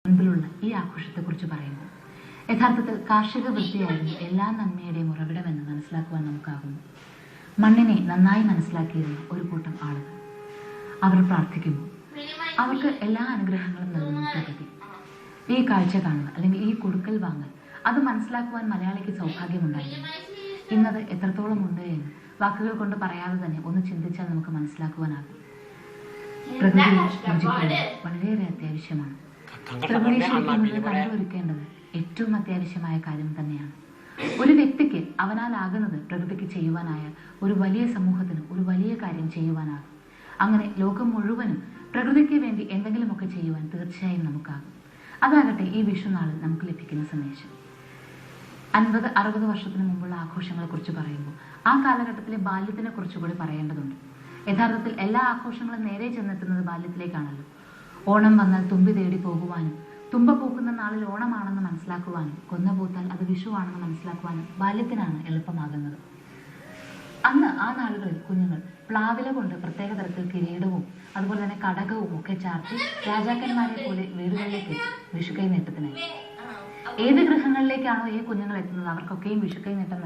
മുൻപിലുള്ള ഈ ആഘോഷത്തെക്കുറിച്ച് പറയുമ്പോൾ യഥാർത്ഥത്തിൽ കാർഷിക വൃത്തിയായിരുന്നു എല്ലാ നന്മയുടെയും ഉറവിടമെന്ന് മനസ്സിലാക്കുവാൻ നമുക്കാകുന്നു. മണ്ണിനെ നന്നായി മനസ്സിലാക്കിയിരുന്ന ഒരു കൂട്ടം ആളുകൾ അവർ പ്രാർത്ഥിക്കുമ്പോൾ അവർക്ക് എല്ലാ അനുഗ്രഹങ്ങളും നൽകുന്ന പ്രകൃതി. ഈ കാഴ്ച കാണുക അല്ലെങ്കിൽ ഈ കൊടുക്കൽ വാങ്ങൽ അത് മനസ്സിലാക്കുവാൻ മലയാളിക്ക് സൗഭാഗ്യമുണ്ടായിരുന്നു. ഇന്നത് എത്രത്തോളം ഉണ്ട് എന്ന് വാക്കുകൾ കൊണ്ട് പറയാതെ തന്നെ ഒന്ന് ചിന്തിച്ചാൽ നമുക്ക് മനസ്സിലാക്കുവാനാകും. പ്രകൃതിയെ രുചിക്കുക വളരെയേറെ അത്യാവശ്യമാണ്. പ്രകൃതി ശരിക്കും കണ്ടുവരുത്തേണ്ടത് ഏറ്റവും അത്യാവശ്യമായ കാര്യം തന്നെയാണ്. ഒരു വ്യക്തിക്ക് അവനാലാകുന്നത് പ്രകൃതിക്ക് ചെയ്യുവാനായ ഒരു വലിയ സമൂഹത്തിന് ഒരു വലിയ കാര്യം ചെയ്യുവാനാകും. അങ്ങനെ ലോകം മുഴുവനും പ്രകൃതിക്ക് വേണ്ടി എന്തെങ്കിലുമൊക്കെ ചെയ്യുവാൻ തീർച്ചയായും നമുക്കാകും. അതാകട്ടെ ഈ വിഷുനാളിൽ നമുക്ക് ലഭിക്കുന്ന സന്ദേശം. 50-60 വർഷത്തിന് മുമ്പുള്ള ആഘോഷങ്ങളെ കുറിച്ച് പറയുമ്പോൾ ആ കാലഘട്ടത്തിലെ ബാല്യത്തിനെ കുറിച്ചുകൂടി പറയേണ്ടതുണ്ട്. യഥാർത്ഥത്തിൽ എല്ലാ ആഘോഷങ്ങളും നേരെ ചെന്നെത്തുന്നത് ബാല്യത്തിലേക്കാണല്ലോ. ഓണം വന്നാൽ തുമ്പി തേടി പോകുവാനും തുമ്പ പൂക്കുന്ന നാളിൽ ഓണമാണെന്ന് മനസ്സിലാക്കുവാനും കൊന്ന പൂത്താൽ അത് വിഷുവാണെന്ന് മനസ്സിലാക്കുവാനും ബാല്യത്തിനാണ് എളുപ്പമാകുന്നത്. അന്ന് ആ നാളുകളിൽ കുഞ്ഞുങ്ങൾ പ്ലാവില കൊണ്ട് പ്രത്യേക തരത്തിൽ കിരീടവും അതുപോലെ തന്നെ കടകവും ഒക്കെ ചാർത്തി രാജാക്കന്മാരെ പോലെ വീടുകളിലേക്ക് എത്തും വിഷുക്കൈ നേട്ടത്തിനായി. ഏത് ഗൃഹങ്ങളിലേക്കാണോ ഈ കുഞ്ഞുങ്ങൾ എത്തുന്നത് അവർക്കൊക്കെയും വിഷുക്കൈ നേട്ടം നൽകും.